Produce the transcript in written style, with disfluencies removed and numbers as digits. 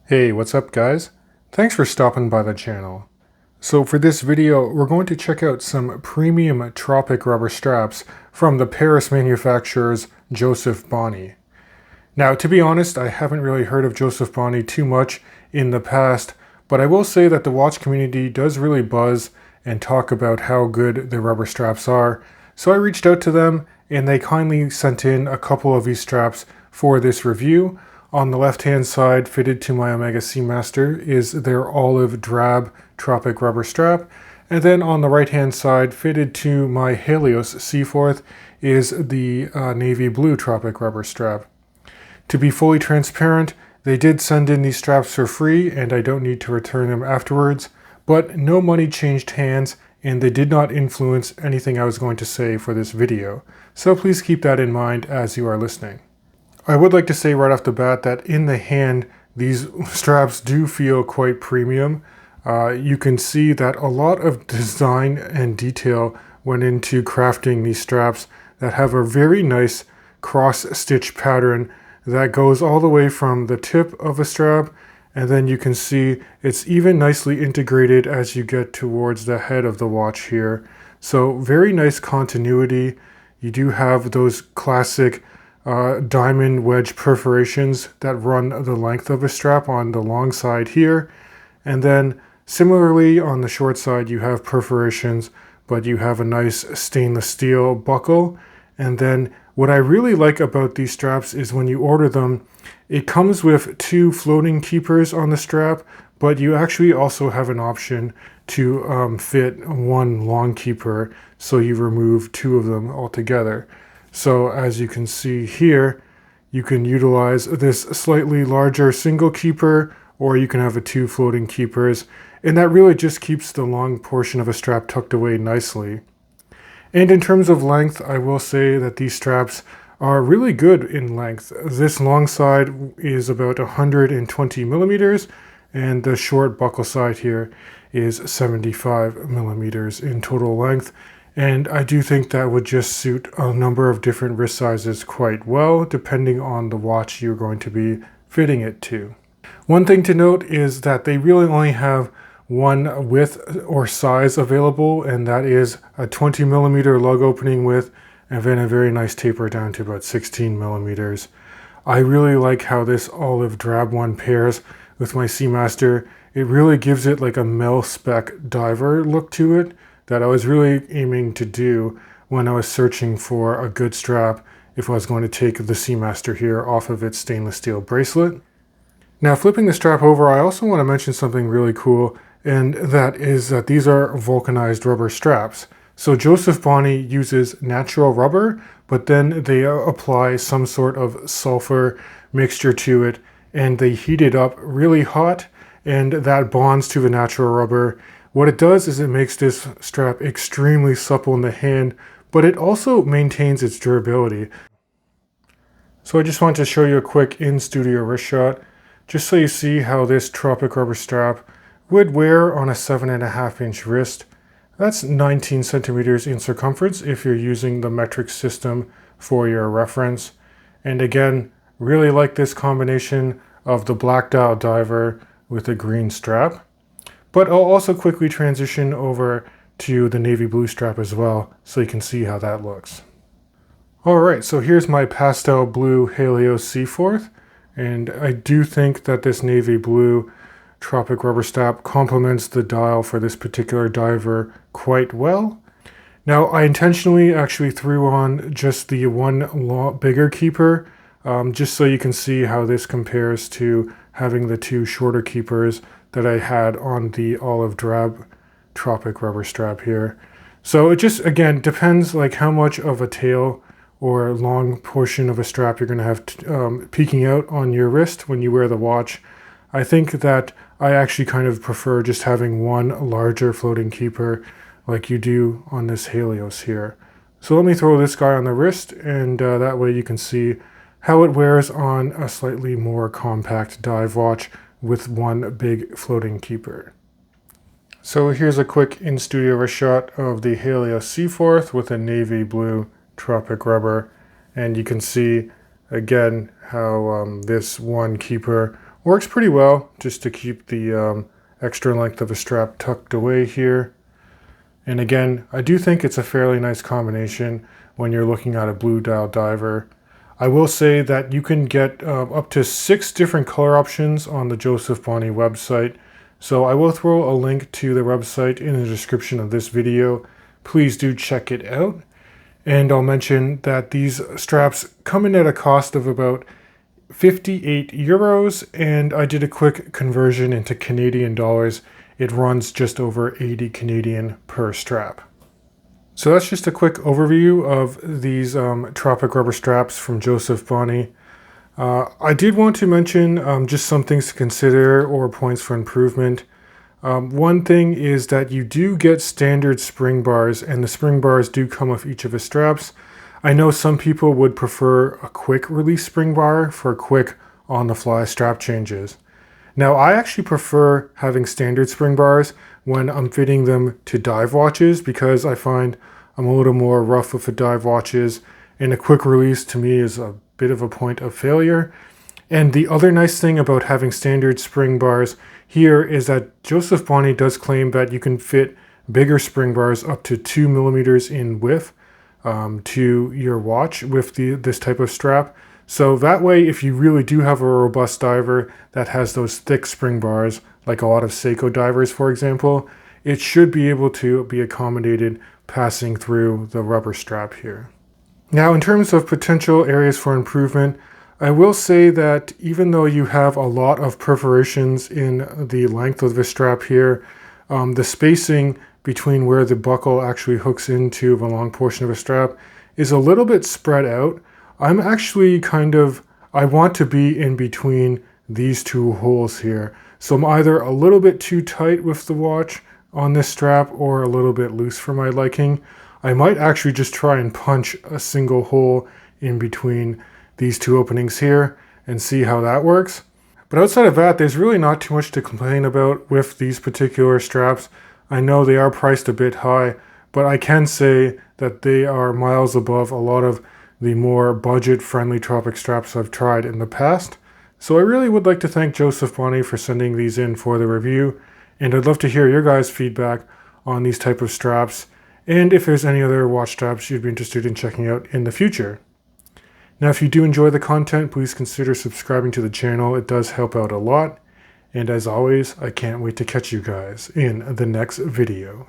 Hey, what's up guys? Thanks for stopping by the channel. So for this video, we're going to check out some premium Tropic rubber straps from the Paris manufacturers Joseph Bonny. Now, to be honest, I haven't really heard of Joseph Bonny too much in the past, but I will say that the watch community does really buzz and talk about how good the rubber straps are. So I reached out to them and they kindly sent in a couple of these straps for this review. On the left hand side, fitted to my Omega Seamaster, is their olive drab Tropic rubber strap. And then on the right hand side, fitted to my Helios Seaforth, is the navy blue Tropic rubber strap. To be fully transparent, they did send in these straps for free and I don't need to return them afterwards, but no money changed hands and they did not influence anything I was going to say for this video. So please keep that in mind as you are listening. I would like to say right off the bat that in the hand, these straps do feel quite premium. You can see that a lot of design and detail went into crafting these straps that have a very nice cross-stitch pattern that goes all the way from the tip of a strap, and then you can see it's even nicely integrated as you get towards the head of the watch here. So very nice continuity. You do have those classic diamond wedge perforations that run the length of a strap on the long side here, and then similarly on the short side you have perforations, but you have a nice stainless steel buckle. And then what I really like about these straps is when you order them, it comes with two floating keepers on the strap, but you actually also have an option to fit one long keeper, so you remove two of them altogether. So as you can see here, you can utilize this slightly larger single keeper, or you can have two floating keepers, and that really just keeps the long portion of a strap tucked away nicely. And in terms of length, I will say that these straps are really good in length. This long side is about 120 millimeters, and the short buckle side here is 75 millimeters in total length. And I do think that would just suit a number of different wrist sizes quite well, depending on the watch you're going to be fitting it to. One thing to note is that they really only have one width or size available, and that is a 20 millimeter lug opening width, and then a very nice taper down to about 16 millimeters. I really like how this olive drab one pairs with my Seamaster. It really gives it like a mil-spec diver look to it that I was really aiming to do when I was searching for a good strap if I was going to take the Seamaster here off of its stainless steel bracelet. Now, flipping the strap over, I also want to mention something really cool, and that is that these are vulcanized rubber straps. So Joseph Bonny uses natural rubber, but then they apply some sort of sulfur mixture to it, and they heat it up really hot, and that bonds to the natural rubber. What it does is it makes this strap extremely supple in the hand, but it also maintains its durability. So I just want to show you a quick in-studio wrist shot, just so you see how this Tropic rubber strap would wear on a 7.5-inch wrist. That's 19 centimeters in circumference if you're using the metric system for your reference. And again, really like this combination of the black dial diver with the green strap. But I'll also quickly transition over to the navy blue strap as well, so you can see how that looks. Alright, so here's my pastel blue Helios Seaforth, and I do think that this navy blue Tropic rubber strap complements the dial for this particular diver quite well. Now, I intentionally actually threw on just the one bigger keeper, just so you can see how this compares to having the two shorter keepers that I had on the olive drab Tropic rubber strap here. So it just, again, depends like how much of a tail or long portion of a strap you're going to have peeking out on your wrist when you wear the watch. I think that I actually kind of prefer just having one larger floating keeper like you do on this Helios here. So let me throw this guy on the wrist, and that way you can see how it wears on a slightly more compact dive watch with one big floating keeper. So here's a quick in-studio wrist shot of the Helios Seaforth with a navy blue Tropic rubber, and you can see again how this one keeper Works pretty well just to keep the extra length of a strap tucked away here. And again, I do think it's a fairly nice combination when you're looking at a blue dial diver. I will say that you can get up to 6 different color options on the Joseph Bonney website. So I will throw a link to the website in the description of this video. Please do check it out. And I'll mention that these straps come in at a cost of about 58 euros, and I did a quick conversion into Canadian dollars. It runs just over 80 Canadian per strap. So that's just a quick overview of these Tropic rubber straps from Joseph Bonney. I did want to mention just some things to consider or points for improvement. One thing is that you do get standard spring bars, and the spring bars do come with each of the straps. I know some people would prefer a quick release spring bar for quick on-the-fly strap changes. Now, I actually prefer having standard spring bars when I'm fitting them to dive watches, because I find I'm a little more rough with the dive watches, and a quick release to me is a bit of a point of failure. And the other nice thing about having standard spring bars here is that Joseph Bonney does claim that you can fit bigger spring bars up to 2 millimeters in width to your watch with this type of strap. So that way, if you really do have a robust diver that has those thick spring bars, like a lot of Seiko divers, for example, it should be able to be accommodated passing through the rubber strap here. Now, in terms of potential areas for improvement, I will say that even though you have a lot of perforations in the length of the strap here, the spacing between where the buckle actually hooks into the long portion of a strap is a little bit spread out. I'm actually I want to be in between these two holes here. So I'm either a little bit too tight with the watch on this strap or a little bit loose for my liking. I might actually just try and punch a single hole in between these two openings here and see how that works. But outside of that, there's really not too much to complain about with these particular straps. I know they are priced a bit high, but I can say that they are miles above a lot of the more budget-friendly Tropic straps I've tried in the past. So I really would like to thank Joseph Bonney for sending these in for the review, and I'd love to hear your guys' feedback on these type of straps, and if there's any other watch straps you'd be interested in checking out in the future. Now, if you do enjoy the content, please consider subscribing to the channel. It does help out a lot. And as always, I can't wait to catch you guys in the next video.